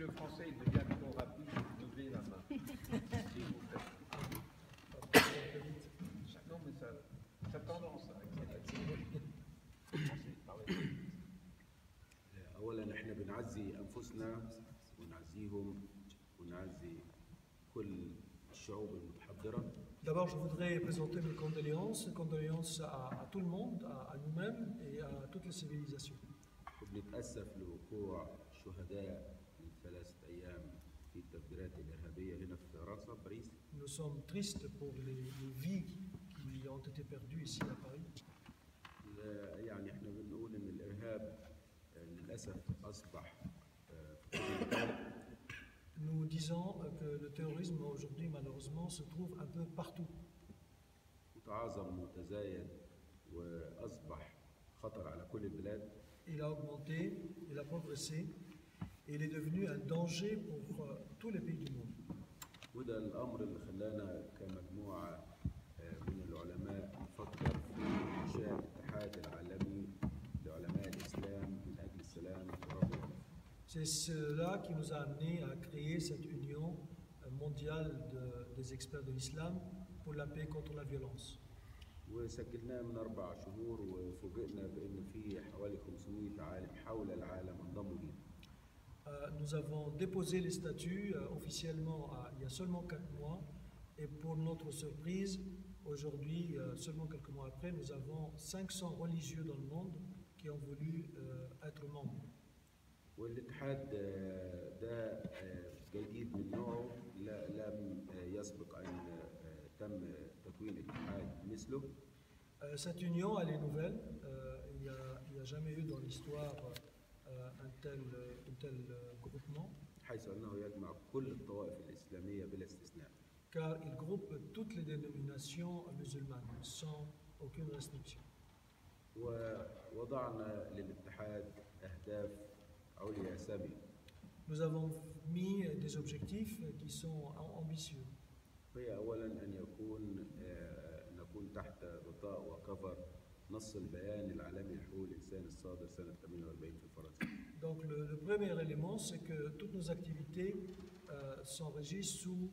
le français il devient trop rapide, vous levez la main. Si vous faites. Non, mais ça tendance avec أولا إحنا بنعزي أنفسنا ونعزيهم ونعزي كل الشعوب المتحضرة. D'abord, je voudrais présenter mes condoléances à tout le monde, à nous-mêmes et à toutes les civilisations. وبنتأسف لوقوع شهداء من 3 أيام في التفجيرات الإرهابية هنا في فرنسا باريس. Nous sommes tristes pour les vies qui ont été perdues ici à Paris. يعني إحنا بنقول إن الإرهاب للأسف أصبح Nous disons que le terrorisme aujourd'hui malheureusement se trouve un peu partout. متعاظم وتزايد وأصبح خطر على كل البلاد. Il a augmenté, il a progressé et il est devenu un danger pour tous les pays du monde. وده الأمر اللي خلانا كمجموعة من العلماء نفكر في إنشاء الاتحاد العالمي لعلماء الإسلام من أجل السلام والرفاه. C'est cela qui nous a amené à créer cette union mondiale des experts de l'islam pour la paix contre la violence. وسجلناه من 4 شهور وفوجئنا بأن في حوالي 500 عالم حول العالم انضموا لينا. Nous avons déposé les statuts officiellement il y a seulement 4 mois et pour notre surprise, aujourd'hui, seulement quelques mois après, nous avons 500 religieux dans le monde qui ont voulu être membres. والاتحاد ده جديد من نوعه لم يسبق أن تم تكوين اتحاد مثله. Cette union, elle est nouvelle. Il n'y a jamais eu dans l'histoire un tel groupement. حيث أنه يجمع كل الطوائف الإسلامية بلا استثناء. Car il groupe toutes les dénominations musulmanes sans aucune restriction. ووضعنا للاتحاد أهداف عليا سامية. Nous avons mis des objectifs qui sont ambitieux. هي أولاً أن نكون تحت غطاء وكفر نص البيان العالمي لحقوق الإنسان الصادر سنة 48 في فرنسا. Donc le premier élément, c'est que toutes nos activités sont régies sous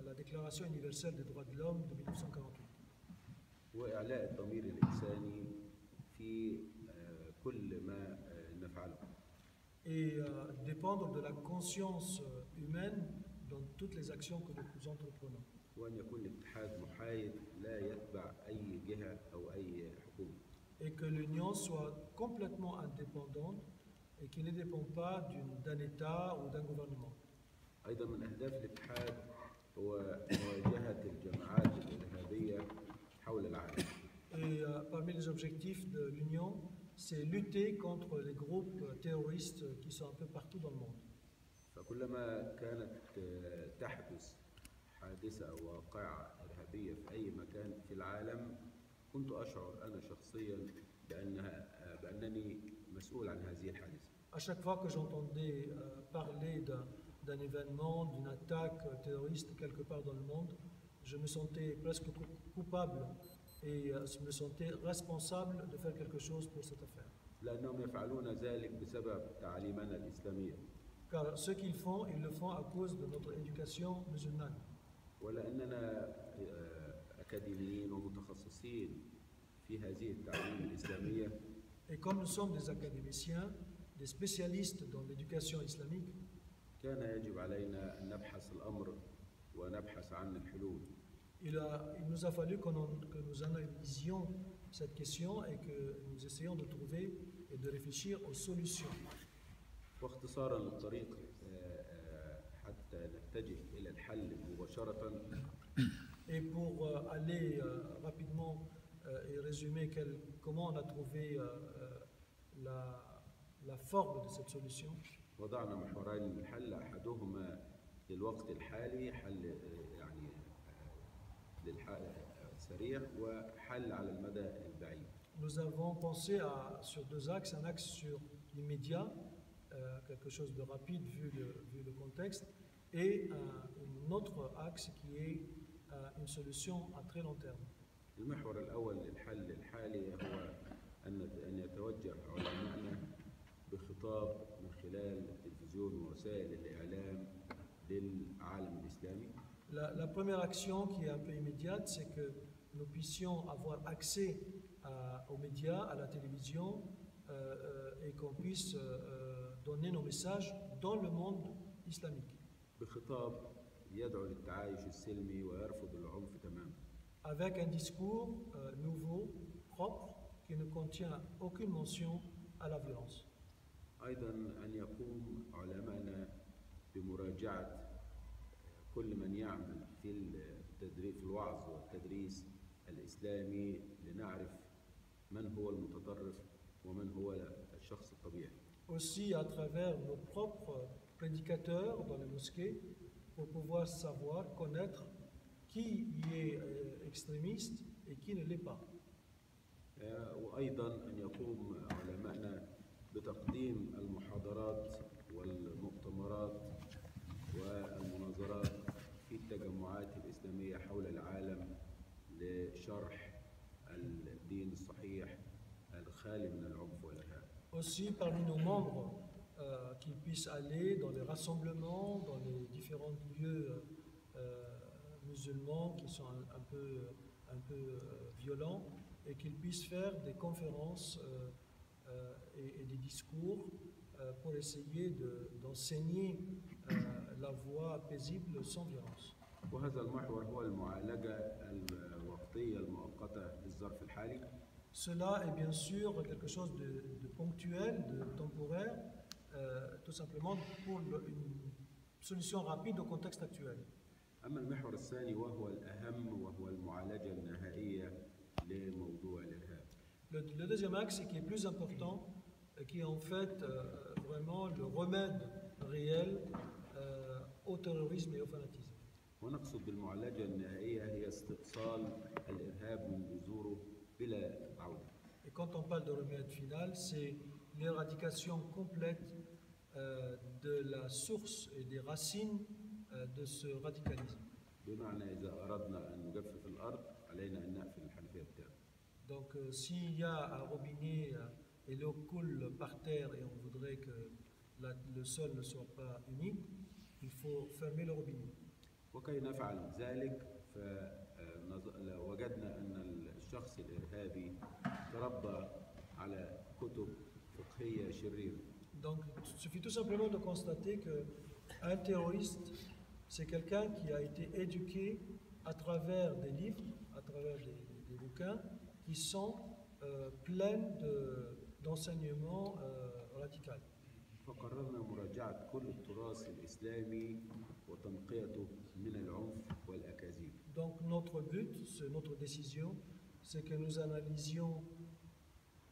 la Déclaration universelle des droits de l'homme de 1948. وإعلاء الضمير الإنساني في كل ما نفعله. Et dépendre de la conscience humaine dans toutes les actions que nous entreprenons. وأن يكون الاتحاد محايد لا يتبع أي جهة أو أي حكومة. Et que l'Union soit complètement indépendante et qui ne dépend pas d'un État ou d'un gouvernement. أيضا من أهداف الاتحاد هو مواجهة الجماعات الإرهابية حول العالم. Et parmi les objectifs de l'Union, c'est lutter contre les groupes terroristes qui sont un peu partout dans le monde. فكلما كانت تحدث حادثة أو واقعة إرهابية في أي مكان في العالم كنت أشعر أنا شخصياً بأنني مسؤول عن هذه الحادثة. À chaque fois que j'entendais parler d'un événement, d'une attaque terroriste quelque part dans le monde, je me sentais presque coupable et je me sentais responsable de faire quelque chose pour cette affaire. لأنهم يفعلون ذلك بسبب تعاليمنا الإسلامية. Car ce qu'ils font, ils le font à cause de notre éducation musulmane. ولأننا أكاديميين ومتخصصين في هذه التعاليم الإسلامية. Et comme nous sommes des académiciens, des spécialistes dans l'éducation islamique, كان يجب علينا أن نبحث الأمر ونبحث عن الحلول. il nous a fallu que nous analysions cette question et que nous essayions de trouver et de réfléchir aux solutions. واختصارا للطريق حتى نتجه إلى الحل مباشرة. Et pour aller rapidement et résumer comment on a trouvé la forme de cette solution. وضعنا محورين للحل، أحدهما للوقت الحالي حل يعني سريع وحل على المدى البعيد. Nous avons pensé sur 2 axes, un axe sur l'immédiat, quelque chose de rapide vu le contexte, et un autre axe qui est une solution à très long terme. المحور الأول للحل الحالي هو أن يتوجه علماءنا بخطاب من خلال التلفزيون والتلفزيون ووسائل الإعلام للعالم الإسلامي. La première action qui est un peu immédiate, c'est que nous puissions avoir accès aux médias, à la télévision, et qu'on puisse donner nos messages dans le monde islamique. بخطاب يدعو للتعايش السلمي ويرفض العنف تماما. Avec un discours nouveau, propre, qui ne contient aucune mention à la violence. أيضا أن يقوم علماءنا بمراجعة كل من يعمل في التدريس في الوعظ والتدريس الإسلامي لنعرف من هو المتطرف ومن هو الشخص الطبيعي. Aussi à travers nos propres prédicateurs dans les mosquées, pour pouvoir savoir, connaître qui y est extrémiste et qui ne l'est pas. وأيضا أن يقوم علماءنا بتقديم المحاضرات والمؤتمرات والمناظرات في التجمعات الإسلامية حول العالم لشرح الدين الصحيح الخالي من العنف والإرهاب. Aussi parmi nos membres qu'ils puissent aller dans les rassemblements, dans les différents lieux musulmans qui sont un peu violents, et qu'ils puissent faire des conférences et des discours pour essayer d'enseigner la voie paisible sans violence. وهذا المحور هو المعالجة الوقتية المؤقتة للظرف الحالي. Cela est bien sûr quelque chose de ponctuel, de temporaire, tout simplement pour une solution rapide au contexte actuel. أما المحور الثاني وهو الأهم وهو المعالجة النهائية لموضوع الإرهاب. Le deuxième axe, qui est plus important, qui est en fait vraiment le remède réel au terrorisme et au fanatisme. ونقصد بالمعالجة النهائية هي استئصال الإرهاب من جذوره بلا عودة. Et quand on parle de remède final, c'est l'éradication complète de la source et des racines de ce radicalisme. بمعنى إذا أردنا أن نجفف الأرض علينا أن نقفل الحنفية بتاعنا. Donc s'il y a un robinet et l'eau coule par terre et on voudrait que le sol ne soit pas humide, il faut fermer le robinet. وكي نفعل ذلك فوجدنا أن الشخص الإرهابي تربى على كتب فقهية شريرة. Donc il suffit tout simplement de constater qu'un terroriste, c'est quelqu'un qui a été éduqué à travers des livres, à travers des bouquins qui sont pleins d'enseignements radicaux. فقررنا مراجعة كل التراث الإسلامي وتنقيته من العنف والأكاذيب. Donc notre but, notre décision, c'est que nous analysions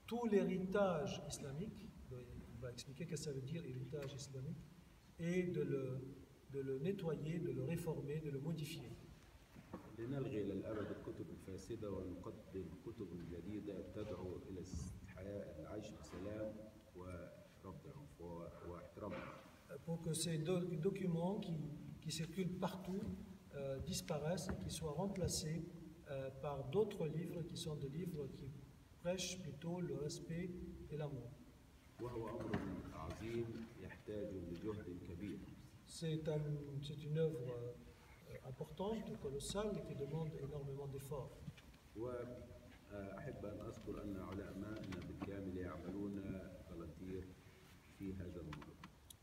tout l'héritage islamique, on va expliquer ce que ça veut dire héritage islamique, et de le nettoyer, de le réformer, de le modifier. لنلغي للأبد الكتب الفاسدة ونقدم كتب جديدة تدعو إلى العيش بسلام ورفض العنف واحترام. Pour que ces documents qui circulent partout disparaissent et qu'ils soient remplacés par d'autres livres qui sont des livres qui prêchent plutôt le respect et l'amour. وهو أمر عظيم يحتاج لجهد كبير. C'est une œuvre importante, colossale et qui demande énormément d'efforts. وأحب أن أذكر أن علماءنا بالكامل يعملون فولنتير في هذا الموضوع.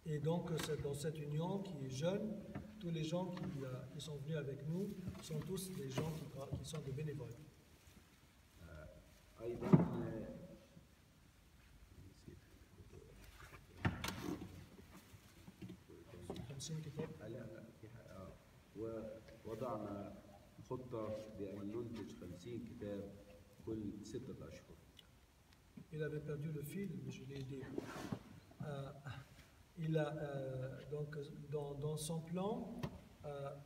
Et donc, dans cette union qui est jeune, tous les gens qui sont venus avec nous sont tous des gens qui sont des bénévoles. أيضا ووضعنا خطة بأن ننتج 50 كتاب كل 6 أشهر. Il avait perdu le fil, mais je l'ai aidé. Donc, dans son plan,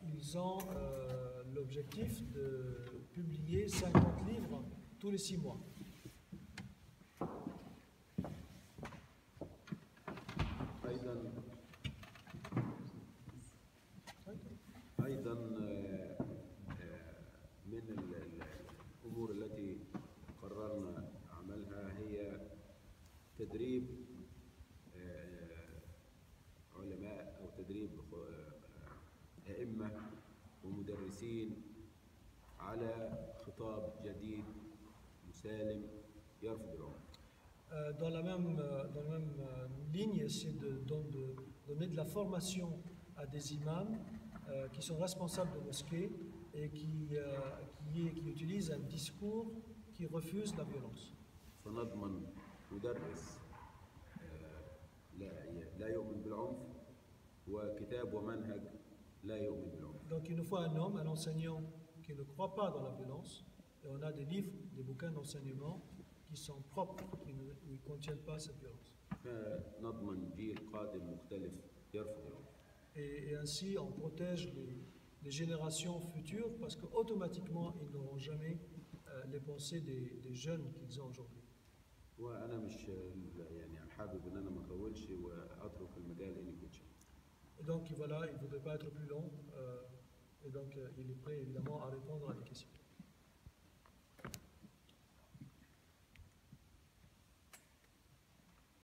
ils ont l'objectif de publier 50 livres tous les 6 mois. أيضا من الأمور التي قررنا عملها هي تدريب أئمة ومدرسين على خطاب جديد مسالم يرفض العنف. Dans la même ligne, c'est de donner de la formation à des imams qui sont responsables de mosquées et qui utilisent un discours qui refuse la violence. فنضمن مدرس لا يؤمن بالعنف وكتاب ومنهج لا يؤمن بالعنف. Donc il nous faut un homme, un enseignant qui ne croit pas dans la violence, et on a des livres, des bouquins d'enseignement qui sont propres, qui ne contiennent pas cette violence. فنضمن جيل قادم مختلف يرفض العنف. Et ainsi on protège les générations futures parce qu'automatiquement ils n'auront jamais les pensées des jeunes qu'ils ont aujourd'hui. وأنا مش يعني حابب إن أنا ما أطولش وأترك المجال لنيكوتشا. Et donc voilà, il ne voudrait pas être plus long, et donc il est prêt évidemment à répondre à des questions.